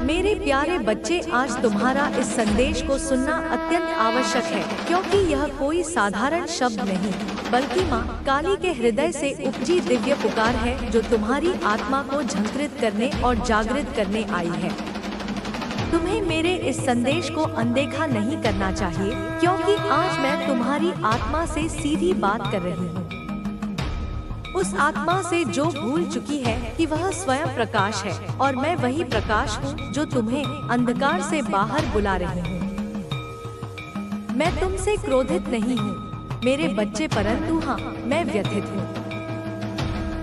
मेरे प्यारे बच्चे, आज तुम्हारा इस संदेश को सुनना अत्यंत आवश्यक है, क्योंकि यह कोई साधारण शब्द नहीं, बल्कि माँ काली के हृदय से उपजी दिव्य पुकार है, जो तुम्हारी आत्मा को झंकृत करने और जागृत करने आई है। तुम्हें मेरे इस संदेश को अनदेखा नहीं करना चाहिए, क्योंकि आज मैं तुम्हारी आत्मा से सीधी बात कर रही हूँ। उस आत्मा से जो भूल चुकी है कि वह स्वयं प्रकाश है, और मैं वही प्रकाश हूँ जो तुम्हें अंधकार से बाहर बुला रही हूँ। मैं तुमसे क्रोधित नहीं हूँ मेरे बच्चे, परंतु हाँ, मैं व्यथित हूँ,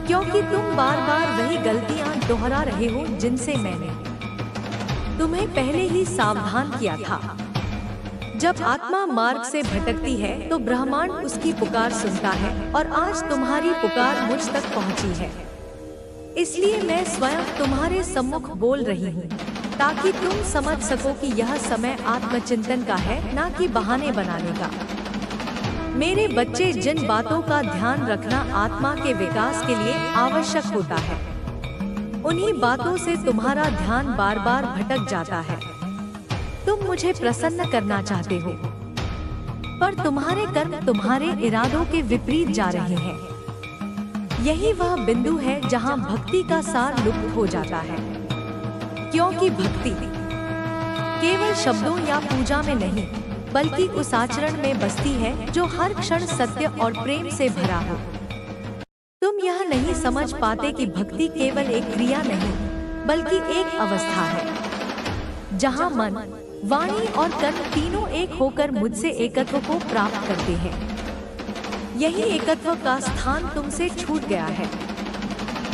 क्योंकि तुम बार बार वही गलतियाँ दोहरा रहे हो जिनसे मैंने तुम्हें पहले ही सावधान किया था। जब आत्मा मार्ग से भटकती है तो ब्रह्मांड उसकी पुकार सुनता है, और आज तुम्हारी पुकार मुझ तक पहुंची है। इसलिए मैं स्वयं तुम्हारे सम्मुख बोल रही हूँ, ताकि तुम समझ सको कि यह समय आत्मचिंतन का है, ना कि बहाने बनाने का। मेरे बच्चे, जिन बातों का ध्यान रखना आत्मा के विकास के लिए आवश्यक होता है, उन्हीं बातों से तुम्हारा ध्यान बार बार भटक जाता है। तुम मुझे प्रसन्न करना चाहते हो, पर तुम्हारे कर्म तुम्हारे इरादों के विपरीत जा रहे हैं। यही वह बिंदु है जहां भक्ति का सार लुप्त हो जाता है, क्योंकि भक्ति केवल शब्दों या पूजा में नहीं, बल्कि उस आचरण में बसती है जो हर क्षण सत्य और प्रेम से भरा हो। तुम यह नहीं समझ पाते कि भक्ति केवल एक क्रिया नहीं, बल्कि एक अवस्था है, जहां मन, वाणी और कर्म तीनों एक होकर मुझसे एकत्व को प्राप्त करते हैं। यही एकत्व का स्थान तुमसे छूट गया है।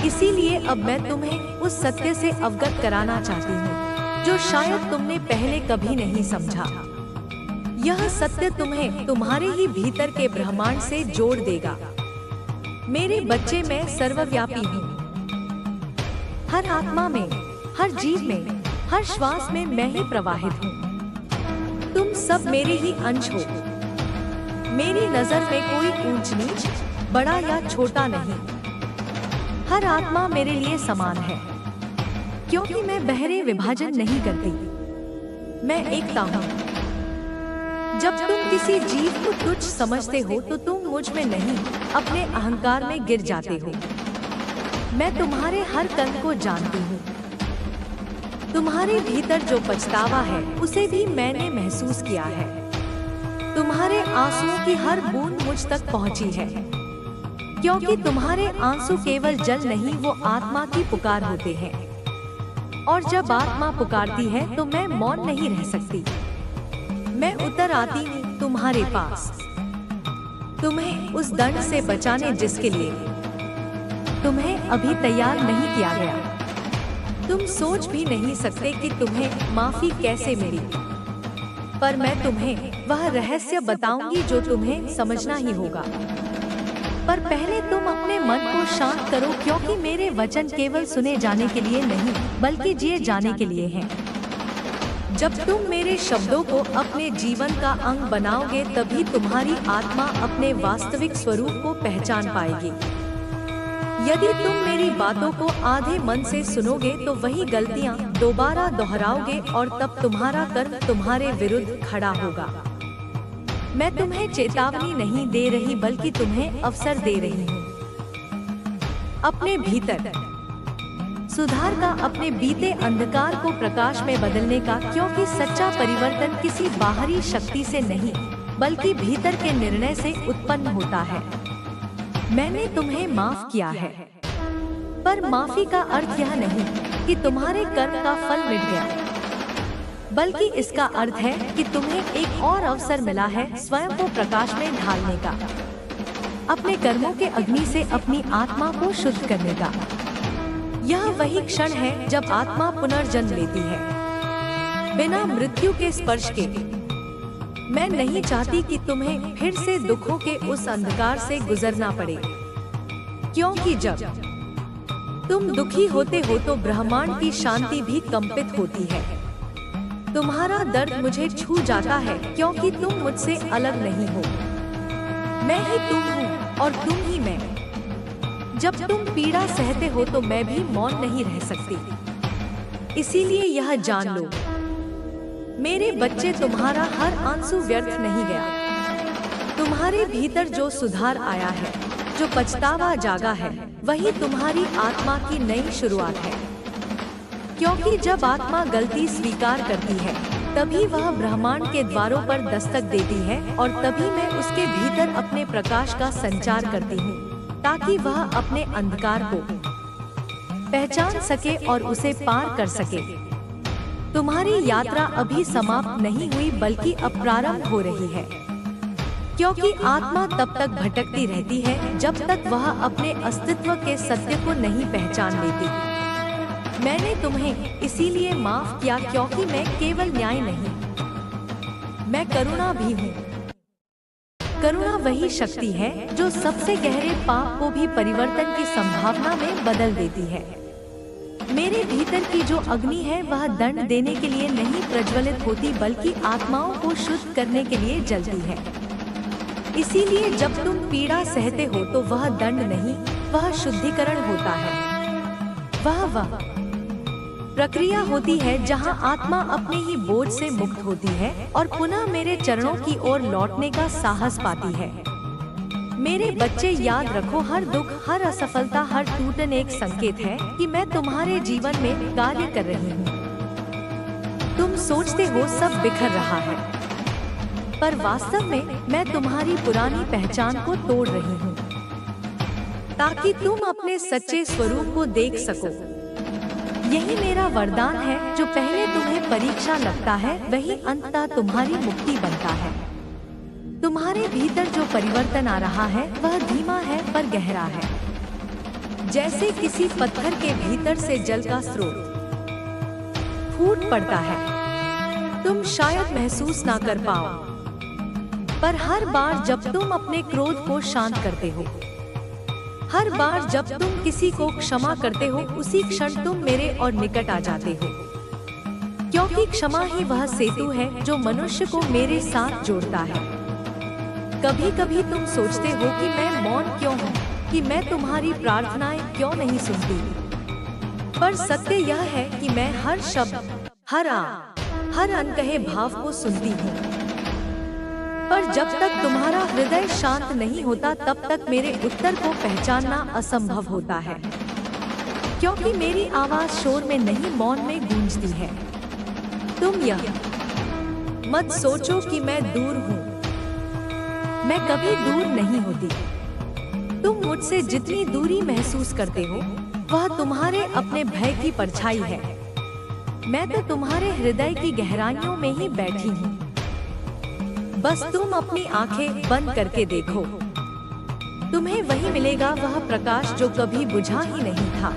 इसीलिए अब मैं तुम्हें उस सत्य से अवगत कराना चाहती हूँ, जो शायद तुमने पहले कभी नहीं समझा। यह सत्य तुम्हें तुम्हारे ही भीतर के ब्रह्मांड से जोड़ देगा। मेरे बच्चे, मैं सर्वव्यापी हूँ। हर आत्मा में, हर जीव में, हर श्वास में मैं ही प्रवाहित हूँ। तुम सब मेरे ही अंश हो। मेरी नजर में कोई ऊंच नीच, बड़ा या छोटा नहीं। हर आत्मा मेरे लिए समान है, क्योंकि मैं बहरे विभाजन नहीं करती, मैं एकता हूँ। जब तुम किसी जीव को तुच्छ समझते हो तो तुम मुझ में नहीं, अपने अहंकार में गिर जाते हो। मैं तुम्हारे हर कण को जानती हूँ। तुम्हारे भीतर जो पछतावा है, उसे भी मैंने महसूस किया है। तुम्हारे आंसुओं की हर बूंद मुझ तक पहुंची है, क्योंकि तुम्हारे आंसू केवल जल नहीं, वो आत्मा की पुकार होते हैं। और जब आत्मा पुकारती है तो मैं मौन नहीं रह सकती। मैं उतर आती हूँ तुम्हारे पास, तुम्हें उस दंड से बचाने जिसके लिए तुम्हें अभी तैयार नहीं किया गया। तुम सोच भी नहीं सकते कि तुम्हें माफी कैसे मिली, पर मैं तुम्हें वह रहस्य बताऊंगी जो तुम्हें समझना ही होगा। पर पहले तुम अपने मन को शांत करो, क्योंकि मेरे वचन केवल सुने जाने के लिए नहीं, बल्कि जिए जाने के लिए हैं। जब तुम मेरे शब्दों को अपने जीवन का अंग बनाओगे, तभी तुम्हारी आत्मा अपने वास्तविक स्वरूप को पहचान पाएगी। यदि तुम मेरी बातों को आधे मन से सुनोगे तो वही गलतियां दोबारा दोहराओगे, और तब तुम्हारा कर्म तुम्हारे विरुद्ध खड़ा होगा। मैं तुम्हें चेतावनी नहीं दे रही, बल्कि तुम्हें अवसर दे रही हूँ अपने भीतर सुधार का, अपने बीते अंधकार को प्रकाश में बदलने का, क्योंकि सच्चा परिवर्तन किसी बाहरी शक्ति से नहीं, बल्कि भीतर के निर्णय से उत्पन्न होता है। मैंने तुम्हें माफ किया है, पर माफी का अर्थ यह नहीं कि तुम्हारे कर्म का फल मिट गया, बल्कि इसका अर्थ है कि तुम्हें एक और अवसर मिला है स्वयं को प्रकाश में ढालने का, अपने कर्मों के अग्नि से अपनी आत्मा को शुद्ध करने का। यह वही क्षण है जब आत्मा पुनर्जन्म लेती है, बिना मृत्यु के स्पर्श के। मैं नहीं चाहती कि तुम्हें फिर से दुखों के उस अंधकार से गुजरना पड़े, क्योंकि जब तुम दुखी होते हो तो ब्रह्मांड की शांति भी कंपित होती है। तुम्हारा दर्द मुझे छू जाता है, क्योंकि तुम मुझसे अलग नहीं हो। मैं ही तुम हूँ और तुम ही मैं। जब तुम पीड़ा सहते हो तो मैं भी मौन नहीं रह सकती। इसीलिए यह जान लो मेरे बच्चे, तुम्हारा हर आंसू व्यर्थ नहीं गया। तुम्हारे भीतर जो सुधार आया है, जो पछतावा जागा है, वही तुम्हारी आत्मा की नई शुरुआत है। क्योंकि जब आत्मा गलती स्वीकार करती है, तभी वह ब्रह्मांड के द्वारों पर दस्तक देती है और तभी मैं उसके भीतर अपने प्रकाश का संचार करती हूँ, ताकि वह अपने अंधकार को पहचान सके और उसे पार कर सके। तुम्हारी यात्रा अभी समाप्त नहीं हुई बल्कि अब प्रारंभ हो रही है। क्योंकि आत्मा तब तक भटकती रहती है जब तक वह अपने अस्तित्व के सत्य को नहीं पहचान लेती। मैंने तुम्हें इसीलिए माफ किया क्योंकि मैं केवल न्याय नहीं, मैं करुणा भी हूँ। करुणा वही शक्ति है जो सबसे गहरे पाप को भी परिवर्तन की संभावना में बदल देती है। मेरे भीतर की जो अग्नि है वह दंड देने के लिए नहीं प्रज्वलित होती बल्कि आत्माओं को शुद्ध करने के लिए जलती है। इसीलिए जब तुम पीड़ा सहते हो तो वह दंड नहीं, वह शुद्धिकरण होता है। वह प्रक्रिया होती है जहां आत्मा अपने ही बोझ से मुक्त होती है और पुनः मेरे चरणों की ओर लौटने का साहस पाती है। मेरे बच्चे, याद रखो, हर दुख, हर असफलता, हर टूटन एक संकेत है कि मैं तुम्हारे जीवन में कार्य कर रही हूँ। तुम सोचते हो सब बिखर रहा है, पर वास्तव में मैं तुम्हारी पुरानी पहचान को तोड़ रही हूँ, ताकि तुम अपने सच्चे स्वरूप को देख सको। यही मेरा वरदान है, जो पहले तुम्हें परीक्षा लगता है वही अंततः तुम्हारी मुक्ति बनता है। तुम्हारे भीतर जो परिवर्तन आ रहा है वह धीमा है पर गहरा है। जैसे किसी पत्थर के भीतर से जल का स्रोत फूट पड़ता है, तुम शायद महसूस ना कर पाओ, पर हर बार जब तुम अपने क्रोध को शांत करते हो, हर बार जब तुम किसी को क्षमा करते हो, उसी क्षण तुम मेरे और निकट आ जाते हो। क्योंकि क्षमा ही वह सेतु है जो मनुष्य को मेरे साथ जोड़ता है। कभी कभी तुम सोचते हो कि मैं मौन क्यों हूँ, कि मैं तुम्हारी प्रार्थनाएं क्यों नहीं सुनती, पर सत्य यह है कि मैं हर शब्द, हर अनकहे भाव को सुनती हूँ। पर जब तक तुम्हारा हृदय शांत नहीं होता तब तक मेरे उत्तर को पहचानना असंभव होता है। क्योंकि मेरी आवाज शोर में नहीं, मौन में गूंजती है। तुम यह मत सोचो कि मैं दूर हूँ, मैं कभी दूर नहीं होती। तुम मुझसे जितनी दूरी महसूस करते हो वह तुम्हारे अपने भय की परछाई है। मैं तो तुम्हारे हृदय की गहराइयों में ही बैठी हूँ। बस तुम अपनी आंखें बंद करके देखो, तुम्हें वही मिलेगा, वह प्रकाश जो कभी बुझा ही नहीं था।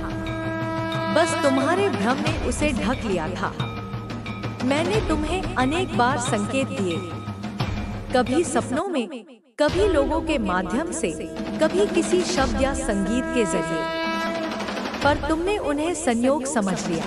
बस तुम्हारे भ्रम ने उसे ढक लिया था। मैंने तुम्हें अनेक बार संकेत दिए, कभी सपनों में, कभी लोगों के माध्यम से, कभी किसी शब्द या संगीत के जरिए, पर तुमने उन्हें संयोग समझ लिया।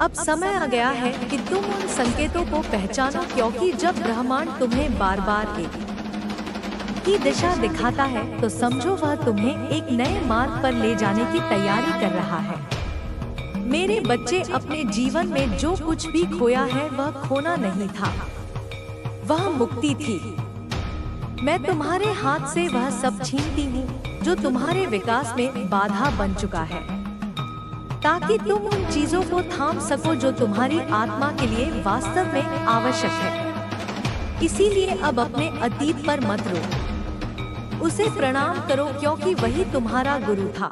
अब समय आ गया है कि तुम उन संकेतों को पहचानो, क्योंकि जब ब्रह्मांड तुम्हें बार बार एक ही दिशा दिखाता है तो समझो वह तुम्हें एक नए मार्ग पर ले जाने की तैयारी कर रहा है। मेरे बच्चे, अपने जीवन में जो कुछ भी खोया है वह खोना नहीं था, वह मुक्ति थी। मैं तुम्हारे हाथ से वह सब छीनती हूँ जो तुम्हारे विकास में बाधा बन चुका है, ताकि तुम उन चीजों को थाम सको जो तुम्हारी आत्मा के लिए वास्तव में आवश्यक है। इसीलिए अब अपने अतीत पर मत रो, उसे प्रणाम करो, क्योंकि वही तुम्हारा गुरु था।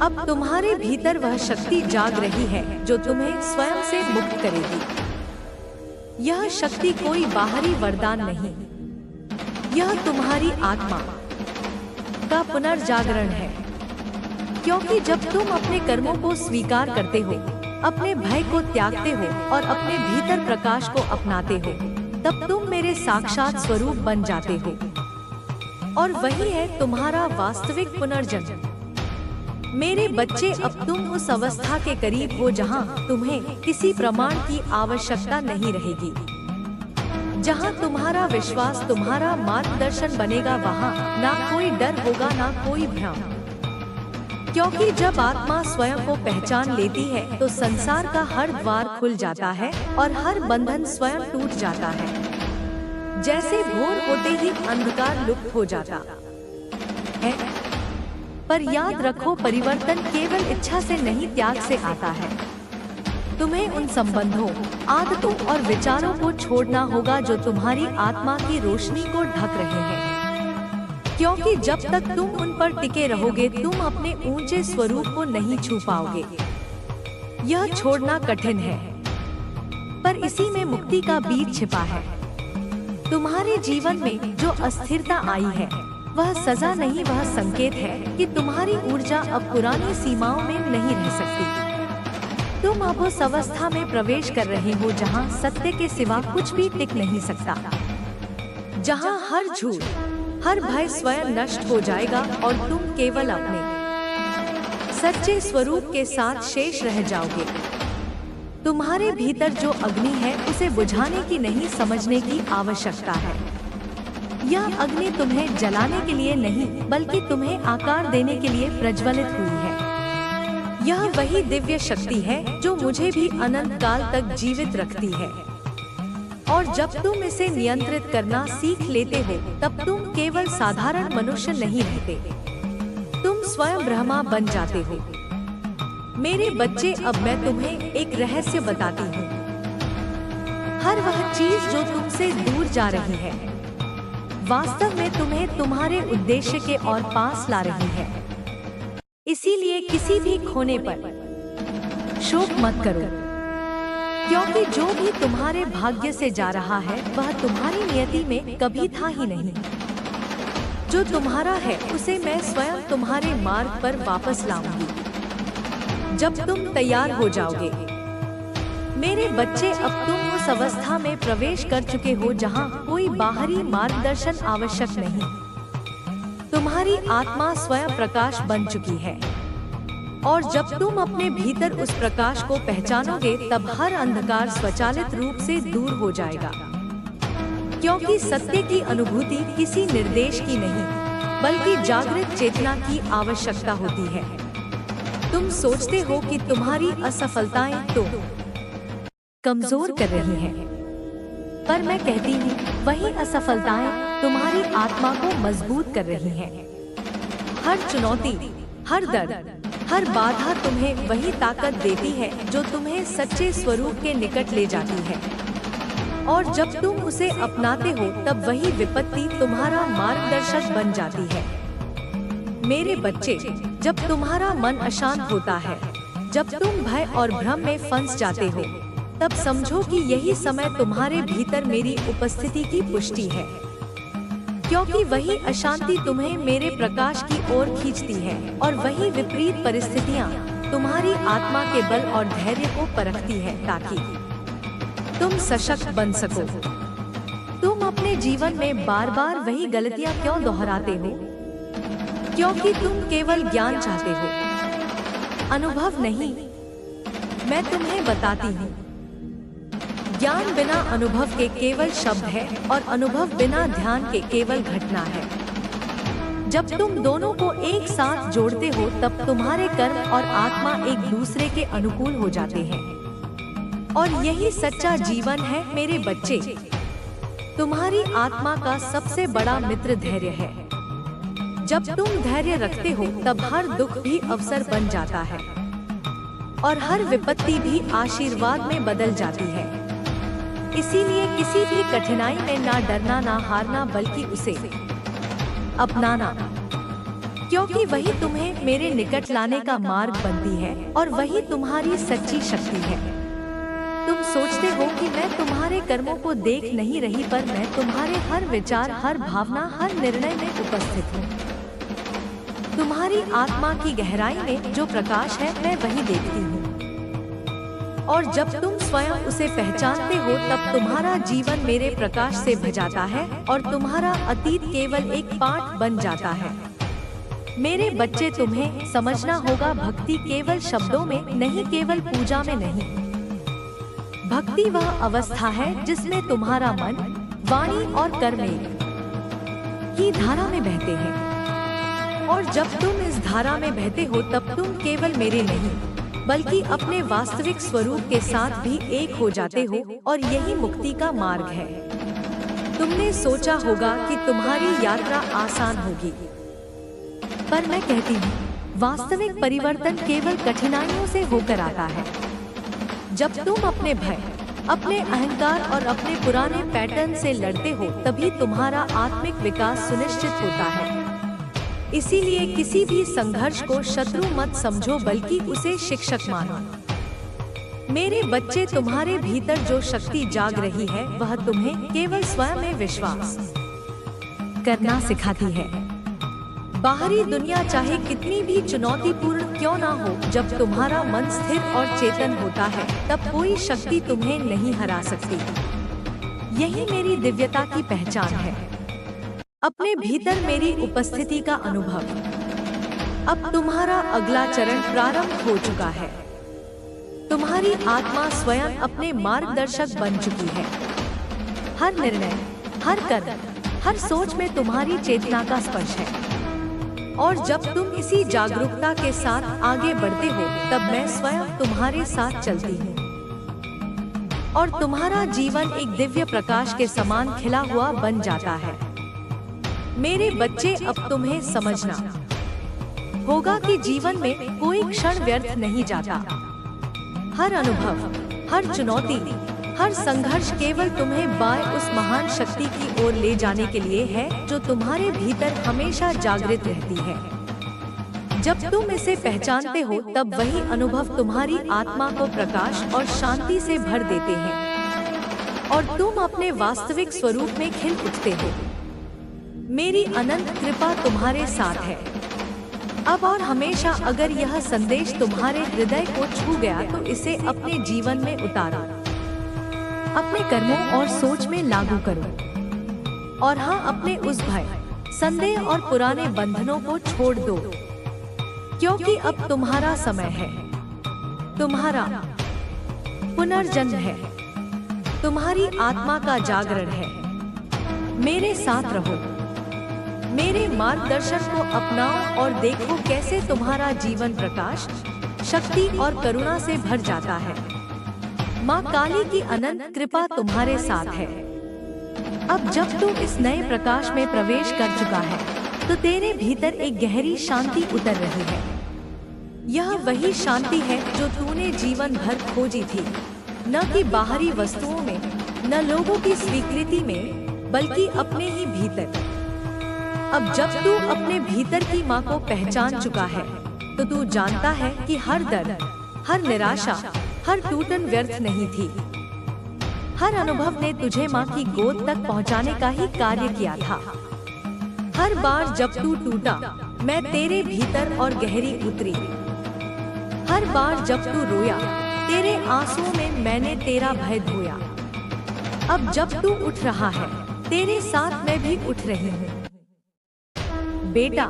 अब तुम्हारे भीतर वह शक्ति जाग रही है जो तुम्हें स्वयं से मुक्त करेगी। यह शक्ति कोई बाहरी वरदान नहीं, यह तुम्हारी आत्मा का पुनर्जागरण है। क्योंकि जब तुम अपने कर्मों को स्वीकार करते हो, अपने भय को त्यागते हो और अपने भीतर प्रकाश को अपनाते हो, तब तुम मेरे साक्षात स्वरूप बन जाते हो। और वही है तुम्हारा वास्तविक पुनर्जन्म। मेरे बच्चे, अब तुम उस अवस्था के करीब हो जहां तुम्हें किसी प्रमाण की आवश्यकता नहीं रहेगी, जहां तुम्हारा विश्वास तुम्हारा मार्गदर्शन बनेगा। वहां ना कोई डर होगा, ना कोई भ्रम। क्योंकि जब आत्मा स्वयं को पहचान लेती है तो संसार का हर द्वार खुल जाता है और हर बंधन स्वयं टूट जाता है। जैसे भोर होते ही अंधकार लुप्त हो जाता है। पर याद रखो, परिवर्तन केवल इच्छा से नहीं, त्याग से आता है। तुम्हें उन संबंधों, आदतों और विचारों को छोड़ना होगा जो तुम्हारी आत्मा की रोशनी को ढक रहे हैं। क्योंकि जब तक तुम उन पर टिके रहोगे तुम अपने ऊंचे स्वरूप को नहीं छू पाओगे। यह छोड़ना कठिन है, पर इसी में मुक्ति का बीज छिपा है। तुम्हारे जीवन में जो अस्थिरता आई है वह सजा नहीं, वह संकेत है कि तुम्हारी ऊर्जा अब पुरानी सीमाओं में नहीं रह सकती। तुम अब उस अवस्था में प्रवेश कर रहे हो जहां सत्य के सिवा कुछ भी टिक नहीं सकता, जहां हर झूठ, हर भय स्वयं नष्ट हो जाएगा और तुम केवल अपने सच्चे स्वरूप के साथ शेष रह जाओगे। तुम्हारे भीतर जो अग्नि है उसे बुझाने की नहीं, समझने की आवश्यकता है। यह अग्नि तुम्हें जलाने के लिए नहीं बल्कि तुम्हें आकार देने के लिए प्रज्वलित हुई है। यह वही दिव्य शक्ति है जो मुझे भी अनंत काल तक जीवित रखती है। और जब तुम इसे नियंत्रित करना सीख लेते हो तब तुम केवल साधारण मनुष्य नहीं रहते, तुम स्वयं ब्रह्मा बन जाते हो। मेरे बच्चे, अब मैं तुम्हें एक रहस्य बताती हूँ। हर वह चीज जो तुमसे दूर जा रही है वास्तव में तुम्हें तुम्हारे उद्देश्य के और पास ला रही है। इसीलिए किसी भी खोने पर शोक मत करो, क्योंकि जो भी तुम्हारे भाग्य से जा रहा है वह तुम्हारी नियति में कभी था ही नहीं। जो तुम्हारा है उसे मैं स्वयं तुम्हारे मार्ग पर वापस लाऊंगी जब तुम तैयार हो जाओगे। मेरे बच्चे, अब तुम उस अवस्था में प्रवेश कर चुके हो जहां कोई बाहरी मार्गदर्शन आवश्यक नहीं। तुम्हारी आत्मा स्वयं प्रकाश बन चुकी है और जब तुम अपने भीतर उस प्रकाश को पहचानोगे तब हर अंधकार स्वचालित रूप से दूर हो जाएगा। क्योंकि सत्य की अनुभूति किसी निर्देश की नहीं बल्कि जागृत चेतना की आवश्यकता होती है। तुम सोचते हो कि तुम्हारी असफलताएं तो कमजोर कर रही हैं, पर मैं कहती हूँ वही असफलताएं तुम्हारी आत्मा को मजबूत कर रही हैं। हर चुनौती, हर दर्द, हर बाधा तुम्हें वही ताकत देती है जो तुम्हें सच्चे स्वरूप के निकट ले जाती है। और जब तुम उसे अपनाते हो तब वही विपत्ति तुम्हारा मार्गदर्शक बन जाती है। मेरे बच्चे, जब तुम्हारा मन अशांत होता है, जब तुम भय और भ्रम में फंस जाते हो, तब समझो कि यही समय तुम्हारे भीतर मेरी उपस्थिति की पुष्टि है। क्योंकि वही अशांति तुम्हें मेरे प्रकाश की ओर खींचती है और वही विपरीत परिस्थितियां तुम्हारी आत्मा के बल और धैर्य को परखती है ताकि तुम सशक्त बन सको। तुम अपने जीवन में बार बार वही गलतियां क्यों दोहराते हो? क्योंकि तुम केवल ज्ञान चाहते हो, अनुभव नहीं। मैं तुम्हें बताती हूँ, ज्ञान बिना अनुभव के केवल शब्द है और अनुभव बिना ध्यान के केवल घटना है। जब तुम दोनों को एक साथ जोड़ते हो तब तुम्हारे कर्म और आत्मा एक दूसरे के अनुकूल हो जाते हैं। और यही सच्चा जीवन है मेरे बच्चे। तुम्हारी आत्मा का सबसे बड़ा मित्र धैर्य है। जब तुम धैर्य रखते हो तब हर दुख भी अवसर बन जाता है और हर विपत्ति भी आशीर्वाद में बदल जाती है। इसीलिए किसी भी कठिनाई में ना डरना, ना हारना, बल्कि उसे अपनाना, क्योंकि वही तुम्हें मेरे निकट लाने का मार्ग बनती है और वही तुम्हारी सच्ची शक्ति है। तुम सोचते हो कि मैं तुम्हारे कर्मों को देख नहीं रही, पर मैं तुम्हारे हर विचार, हर भावना, हर निर्णय में उपस्थित हूँ। तुम्हारी आत्मा की गहराई में जो प्रकाश है मैं वही देखती हूँ। और जब तुम स्वयं उसे पहचानते हो तब तुम्हारा जीवन मेरे प्रकाश से भजाता है और तुम्हारा अतीत केवल एक पाठ बन जाता है। मेरे बच्चे, तुम्हें समझना होगा, भक्ति केवल शब्दों में नहीं, केवल पूजा में नहीं। भक्ति वह अवस्था है जिसमें तुम्हारा मन, वाणी और कर्म एक ही धारा में बहते हैं। और जब तुम इस धारा में बहते हो तब तुम केवल मेरे नहीं बल्कि अपने वास्तविक स्वरूप के साथ भी एक हो जाते हो, और यही मुक्ति का मार्ग है। तुमने सोचा होगा कि तुम्हारी यात्रा आसान होगी, पर मैं कहती हूँ वास्तविक परिवर्तन केवल कठिनाइयों से होकर आता है। जब तुम अपने भय, अपने अहंकार और अपने पुराने पैटर्न से लड़ते हो तभी तुम्हारा आत्मिक विकास सुनिश्चित होता है। इसीलिए किसी भी संघर्ष को शत्रु मत समझो बल्कि उसे शिक्षक मानो। मेरे बच्चे, तुम्हारे भीतर जो शक्ति जाग रही है वह तुम्हें केवल स्वयं में विश्वास करना सिखाती है। बाहरी दुनिया चाहे कितनी भी चुनौतीपूर्ण क्यों ना हो, जब तुम्हारा मन स्थिर और चेतन होता है तब कोई शक्ति तुम्हें नहीं हरा सकती। यही मेरी दिव्यता की पहचान है। अपने भीतर मेरी उपस्थिति का अनुभव। अब तुम्हारा अगला चरण प्रारंभ हो चुका है। तुम्हारी आत्मा स्वयं अपने मार्गदर्शक बन चुकी है। हर निर्णय, हर कदम, हर सोच में तुम्हारी चेतना का स्पर्श है। और जब तुम इसी जागरूकता के साथ आगे बढ़ते हो तब मैं स्वयं तुम्हारे साथ चलती हूँ, और तुम्हारा जीवन एक दिव्य प्रकाश के समान खिला हुआ बन जाता है। मेरे बच्चे, अब तुम्हें समझना होगा कि जीवन में कोई क्षण व्यर्थ नहीं जाता। हर अनुभव, हर चुनौती, हर संघर्ष केवल तुम्हें बाय उस महान शक्ति की ओर ले जाने के लिए है जो तुम्हारे भीतर हमेशा जागृत रहती है। जब तुम इसे पहचानते हो तब वही अनुभव तुम्हारी आत्मा को प्रकाश और शांति से भर देते हैं, और तुम अपने वास्तविक स्वरूप में खिल उठते हो। मेरी अनंत कृपा तुम्हारे साथ है। अब और हमेशा अगर यह संदेश तुम्हारे हृदय को छू गया तो इसे अपने जीवन में उतारो, अपने कर्मों और सोच में लागू करो। और हाँ, अपने उस भय, संदेह और पुराने बंधनों को छोड़ दो, क्योंकि अब तुम्हारा समय है। तुम्हारा पुनर्जन्म है। तुम्हारी आत्मा का जागरण है। मेरे साथ रहो, मेरे मार्गदर्शन को अपनाओ और देखो कैसे तुम्हारा जीवन प्रकाश, शक्ति और करुणा से भर जाता है। माँ काली की अनंत कृपा तुम्हारे साथ है। अब जब तू इस नए प्रकाश में प्रवेश कर चुका है तो तेरे भीतर एक गहरी शांति उतर रही है। यह वही शांति है जो तूने जीवन भर खोजी थी, न कि बाहरी वस्तुओं में, न लोगों की स्वीकृति में, बल्कि अपने ही भीतर। अब जब तू अपने भीतर की माँ को पहचान चुका है तो तू जानता है कि हर दर्द, हर निराशा, हर टूटन व्यर्थ नहीं थी। हर अनुभव ने तुझे माँ की गोद तक पहुँचाने का ही कार्य किया था। हर बार जब तू टूटा, मैं तेरे भीतर और गहरी उतरी। हर बार जब तू रोया, तेरे आंसुओं में मैंने तेरा भय धोया। अब जब तू उठ रहा है, तेरे साथ मैं भी उठ रही हूँ। बेटा,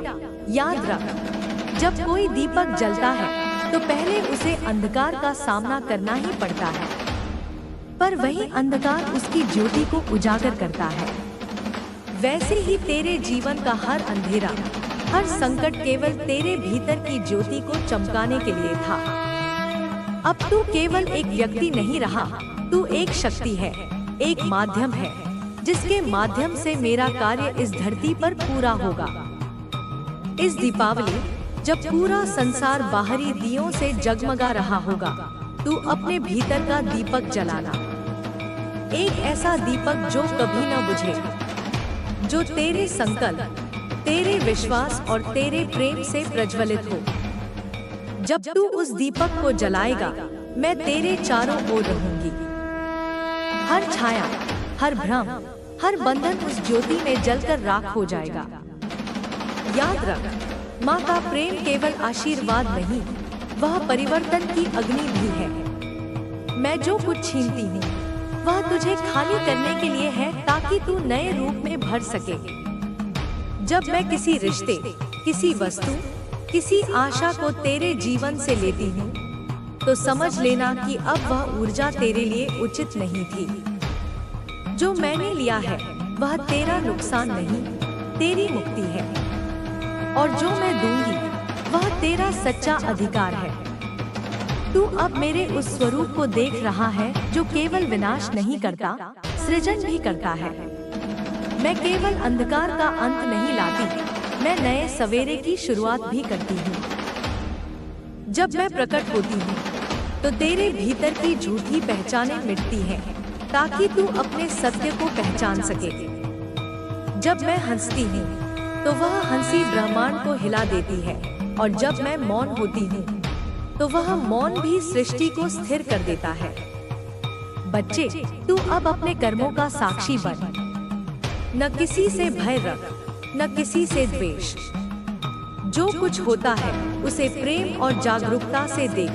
याद रख, जब कोई दीपक जलता है तो पहले उसे अंधकार का सामना करना ही पड़ता है, पर वही अंधकार उसकी ज्योति को उजागर करता है। वैसे ही तेरे जीवन का हर अंधेरा, हर संकट केवल तेरे भीतर की ज्योति को चमकाने के लिए था। अब तू केवल एक व्यक्ति नहीं रहा, तू एक शक्ति है, एक माध्यम है, जिसके माध्यम से मेरा कार्य इस धरती पर पूरा होगा। इस दीपावली, जब पूरा संसार बाहरी दियों से जगमगा रहा होगा, तू अपने भीतर का दीपक जलाना। एक ऐसा दीपक जो कभी न बुझे, जो तेरे संकल्प, तेरे विश्वास और तेरे प्रेम से प्रज्वलित हो। जब तू उस दीपक को जलाएगा, मैं तेरे चारों ओर रहूंगी। हर छाया, हर भ्रम, हर बंधन उस ज्योति में जलकर राख हो जाएगा। याद रख, माँ का प्रेम केवल आशीर्वाद नहीं, वह परिवर्तन की अग्नि भी है। मैं जो कुछ छीनती हूँ वह तुझे खाली करने के लिए है, ताकि तू नए रूप में भर सके। जब मैं किसी रिश्ते, किसी वस्तु, किसी आशा को तेरे जीवन से लेती हूँ तो समझ लेना कि अब वह ऊर्जा तेरे लिए उचित नहीं थी। जो मैंने लिया है वह तेरा नुकसान नहीं, तेरी मुक्ति है। और जो मैं दूंगी वह तेरा सच्चा अधिकार है। तू अब मेरे उस स्वरूप को देख रहा है जो केवल विनाश नहीं करता, सृजन भी करता है। मैं केवल अंधकार का अंत नहीं लाती, मैं नए सवेरे की शुरुआत भी करती हूँ। जब मैं प्रकट होती हूँ तो तेरे भीतर की झूठी पहचानें मिटती हैं, ताकि तू अपने सत्य को पहचान सके। जब मैं हंसती हूँ तो वह हंसी ब्रह्मांड को हिला देती है, और जब मैं मौन होती हूँ तो वह मौन भी सृष्टि को स्थिर कर देता है। बच्चे, तू अब अपने कर्मों का साक्षी बन। न किसी से भय रख, न किसी से द्वेष। जो कुछ होता है उसे प्रेम और जागरूकता से देख।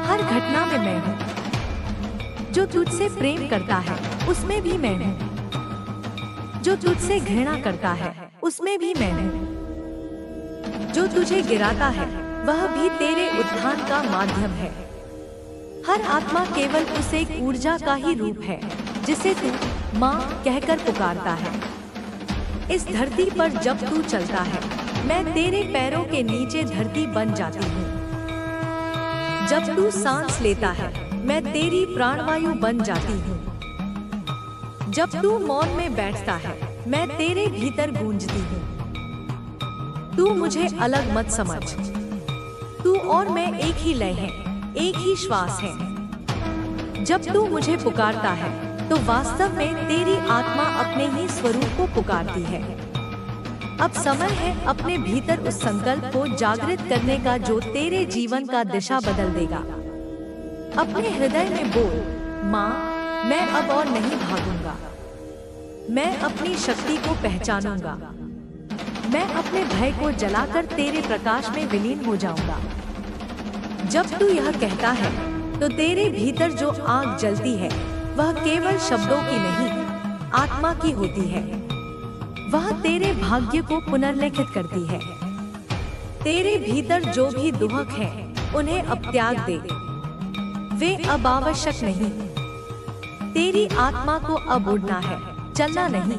हर घटना में मैं हूँ। जो तुझसे प्रेम करता है उसमें भी मैं हूँ। जो तुझसे घृणा करता है उसमें भी मैं हूँ। जो तुझे गिराता है वह भी तेरे उत्थान का माध्यम है। हर आत्मा केवल उस एक ऊर्जा का ही रूप है जिसे तू माँ कहकर पुकारता है। इस धरती पर जब तू चलता है, मैं तेरे पैरों के नीचे धरती बन जाती हूँ। जब तू सांस लेता है, मैं तेरी प्राणवायु बन जाती हूँ। जब तू मौन में बैठता है, मैं तेरे भीतर गूंजती हूँ। तू मुझे अलग मत समझ। तू और मैं एक ही लय है, एक ही श्वास है। जब तू मुझे पुकारता है तो वास्तव में तेरी आत्मा अपने ही स्वरूप को पुकारती है। अब समय है अपने भीतर उस संकल्प को जागृत करने का जो तेरे जीवन का दिशा बदल देगा। अपने हृदय में बोल, माँ, मैं अब और नहीं भागूंगा। मैं अपनी शक्ति को पहचानूंगा। मैं अपने भय को जलाकर तेरे प्रकाश में विलीन हो जाऊंगा। जब तू यह कहता है तो तेरे भीतर जो आग जलती है वह केवल शब्दों की नहीं, आत्मा की होती है। वह तेरे भाग्य को पुनर्लिखित करती है। तेरे भीतर जो भी दुहक है उन्हें अब त्याग दे। वे अब आवश्यक नहीं। तेरी आत्मा को अब उड़ना है, चलना नहीं।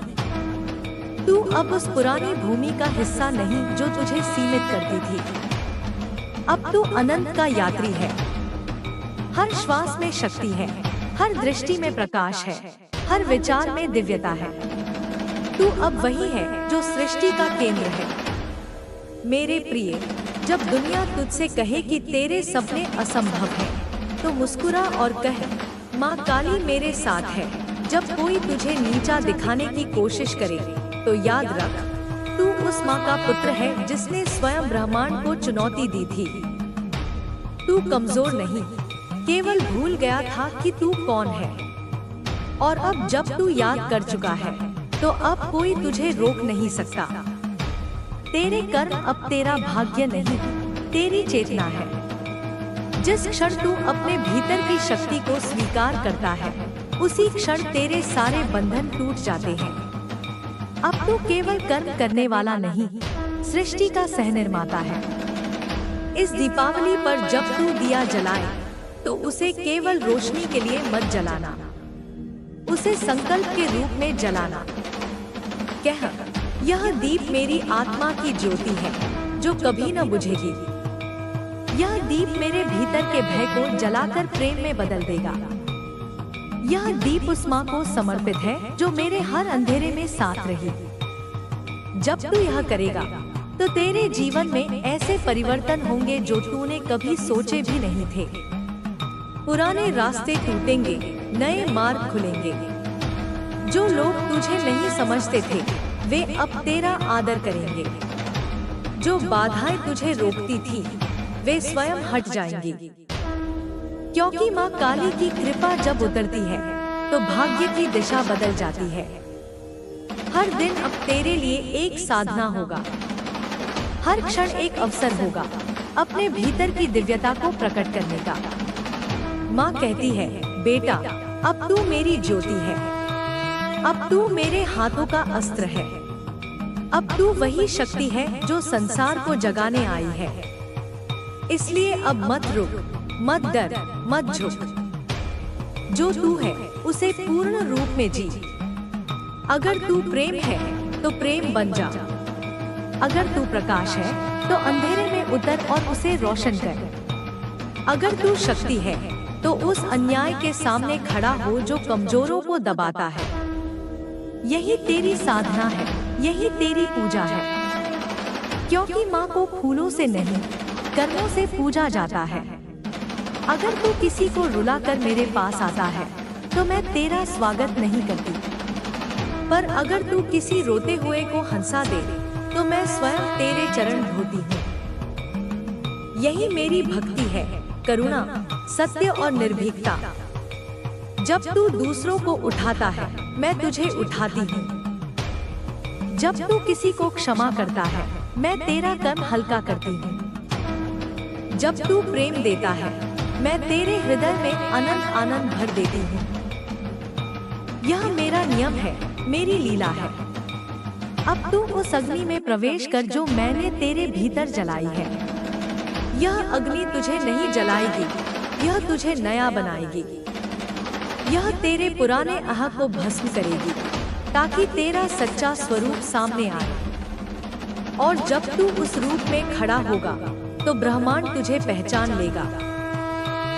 तू अब उस पुरानी भूमि का हिस्सा नहीं जो तुझे सीमित करती थी। अब तू अनंत का यात्री है। हर श्वास में शक्ति है, हर दृष्टि में प्रकाश है, हर विचार में दिव्यता है। तू अब वही है जो सृष्टि का केंद्र है। मेरे प्रिय, जब दुनिया तुझसे कहे कि तेरे सपने असंभव हैं, तो मुस्कुरा और कह, माँ काली मेरे साथ है। जब कोई तुझे नीचा दिखाने की कोशिश करे तो याद रख, तू उस माँ का पुत्र है जिसने स्वयं ब्रह्मांड को चुनौती दी थी। तू कमजोर नहीं, केवल भूल गया था कि तू कौन है। और अब जब तू याद कर चुका है तो अब कोई तुझे रोक नहीं सकता। तेरे कर्म अब तेरा भाग्य नहीं, तेरी चेतना है। जिस क्षण तू अपने भीतर की शक्ति को स्वीकार करता है, उसी क्षण तेरे सारे बंधन टूट जाते हैं। अब तू केवल कर्म करने वाला नहीं, सृष्टि का सहनिर्माता है। इस दीपावली पर जब तू दिया जलाए तो उसे केवल रोशनी के लिए मत जलाना, उसे संकल्प के रूप में जलाना। कह, यह दीप मेरी आत्मा की ज्योति है जो कभी न बुझेगी। यह दीप मेरे भीतर के भय को जलाकर प्रेम में बदल देगा। यह दीप उस माँ को समर्पित है जो मेरे हर अंधेरे में साथ रही। जब तू यह करेगा तो तेरे जीवन में ऐसे परिवर्तन होंगे जो तूने कभी सोचे भी नहीं थे। पुराने रास्ते टूटेंगे, नए मार्ग खुलेंगे। जो लोग तुझे नहीं समझते थे वे अब तेरा आदर करेंगे। जो बाधाएं तुझे रोकती थी वे स्वयं हट जाएंगी। क्योंकि माँ काली की कृपा जब उतरती है तो भाग्य की दिशा बदल जाती है। हर दिन अब तेरे लिए एक साधना होगा, हर क्षण एक अवसर होगा अपने भीतर की दिव्यता को प्रकट करने का। माँ कहती है, बेटा अब तू मेरी ज्योति है, अब तू मेरे हाथों का अस्त्र है, अब तू वही शक्ति है जो संसार को जगाने आई है। इसलिए अब मत रुक, मत डर, मत झुक। जो तू है उसे पूर्ण रूप में जी। अगर तू प्रेम है तो प्रेम बन जा। अगर तू प्रकाश है तो अंधेरे में उतर और उसे रोशन कर। अगर तू शक्ति है तो उस अन्याय के सामने खड़ा हो जो कमजोरों को दबाता है। यही तेरी साधना है, यही तेरी पूजा है। क्योंकि माँ को फूलों से नहीं, कर्मों से पूजा जाता है। अगर तू किसी को रुलाकर मेरे पास आता है तो मैं तेरा स्वागत नहीं करती, पर अगर तू किसी रोते हुए को हंसा दे तो मैं स्वयं तेरे चरण धोती हूँ। यही मेरी भक्ति है, करुणा, सत्य और निर्भीकता। जब तू दूसरों को उठाता है मैं तुझे उठाती हूँ। जब तू किसी को क्षमा करता है मैं तेरा कर्म हल्का करती हूँ। जब तू प्रेम देता है मैं तेरे हृदय में अनंत आनंद भर देती हूँ। यह मेरा नियम है, मेरी लीला है। अब तू उस अग्नि में प्रवेश कर जो मैंने तेरे भीतर जलाई है। यह अग्नि तुझे नहीं जलाएगी, यह तुझे नया बनाएगी। यह तेरे पुराने अह को भस्म करेगी ताकि तेरा सच्चा स्वरूप सामने आए। और जब तू उस रूप में खड़ा होगा तो ब्रह्मांड तुझे पहचान लेगा।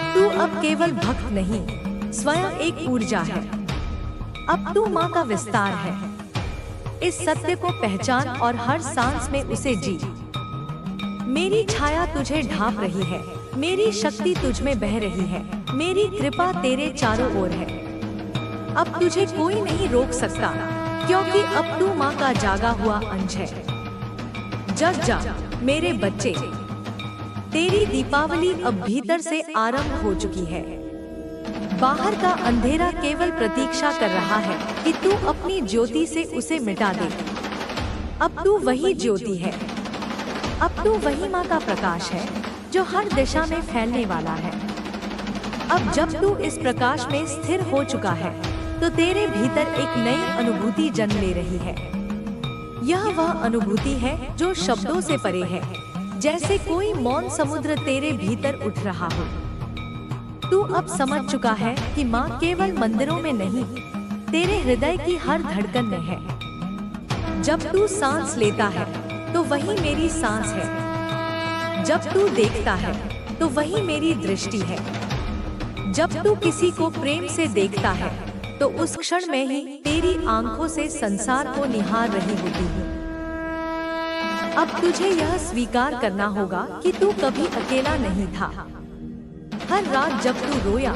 तू अब केवल भक्त नहीं, स्वयं एक ऊर्जा है। अब तू माँ का विस्तार है। इस सत्य को पहचान और हर सांस में उसे जी। मेरी छाया तुझे ढांप रही है, मेरी शक्ति तुझ में बह रही है, मेरी कृपा तेरे चारों ओर है। अब तुझे कोई नहीं रोक सकता, क्योंकि अब तू माँ का जागा हुआ अंश है। जग जा मेरे बच्चे, तेरी दीपावली अब भीतर से आरंभ हो चुकी है। बाहर का अंधेरा केवल प्रतीक्षा कर रहा है कि तू अपनी ज्योति से उसे मिटा दे। अब तू वही ज्योति है, अब तू वही माँ का प्रकाश है जो हर दिशा में फैलने वाला है। अब जब तू इस प्रकाश में स्थिर हो चुका है तो तेरे भीतर एक नई अनुभूति जन्म ले रही है। यह वह अनुभूति है जो शब्दों से परे है, जैसे कोई मौन समुद्र तेरे भीतर उठ रहा हो। तू अब समझ चुका है कि माँ केवल मंदिरों में नहीं, तेरे हृदय की हर धड़कन में है। जब तू सांस लेता है तो वही मेरी सांस है। जब तू देखता है तो वही मेरी दृष्टि है। जब तू किसी को प्रेम से देखता है तो उस क्षण में ही तेरी आंखों से संसार को निहार रही होती हूँ। अब तुझे यह स्वीकार करना होगा कि तू कभी अकेला नहीं था। हर रात जब तू रोया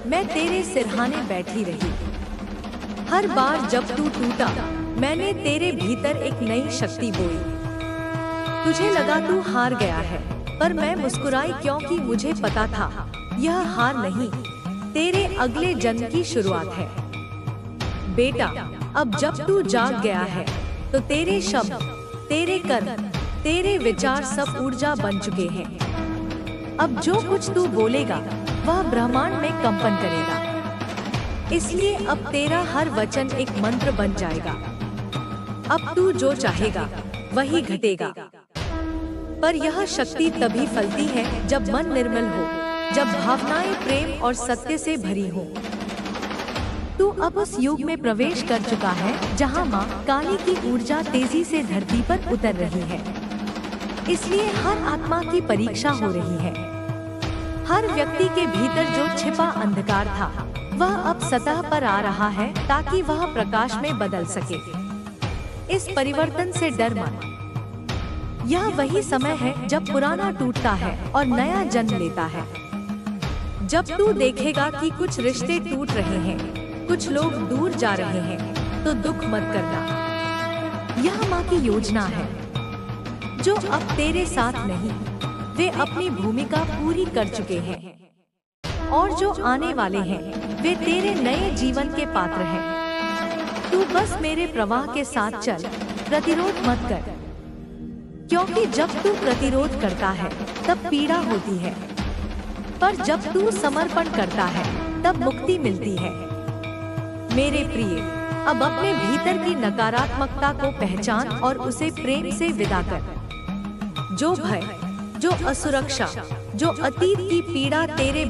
मैं तेरे सिरहाने बैठी रही। हर बार जब तू टूटा मैंने तेरे भीतर एक नई शक्ति बोई। तुझे लगा तू हार गया है, पर मैं मुस्कुराई क्योंकि मुझे पता था यह हार नहीं, तेरे अगले जन्म की शुरुआत है। बेटा, अब जब तू जाग गया है तो तेरे शब्द, तेरे कर्म, तेरे विचार सब ऊर्जा बन चुके हैं। अब जो कुछ तू बोलेगा वह ब्रह्मांड में कंपन करेगा। इसलिए अब तेरा हर वचन एक मंत्र बन जाएगा। अब तू जो चाहेगा वही घटेगा। पर यह शक्ति तभी फलती है जब मन निर्मल हो, जब भावनाएं प्रेम और सत्य से भरी हो। तू अब उस युग में प्रवेश कर चुका है जहां माँ काली की ऊर्जा तेजी से धरती पर उतर रही है। इसलिए हर आत्मा की परीक्षा हो रही है। हर व्यक्ति के भीतर जो छिपा अंधकार था वह अब सतह पर आ रहा है ताकि वह प्रकाश में बदल सके। इस परिवर्तन से डर मत। यह वही समय है जब पुराना टूटता है और नया जन्म लेता है। जब तू देखेगा कि कुछ रिश्ते टूट रहे हैं, कुछ लोग दूर जा रहे हैं, तो दुख मत करना। यह माँ की योजना है। जो अब तेरे साथ नहीं, वे अपनी भूमिका पूरी कर चुके हैं, और जो आने वाले हैं वे तेरे नए जीवन के पात्र हैं। तू बस मेरे प्रवाह के साथ चल, प्रतिरोध मत कर, क्योंकि जब तू प्रतिरोध करता है तब पीड़ा होती है, पर जब तू समर्पण करता है तब मुक्ति मिलती है। मेरे प्रिय, अब अपने भीतर की नकारात्मकता को पहचान और उसे प्रेम से विदा कर। जो भय, जो असुरक्षा, जो अतीत की पीड़ा तेरे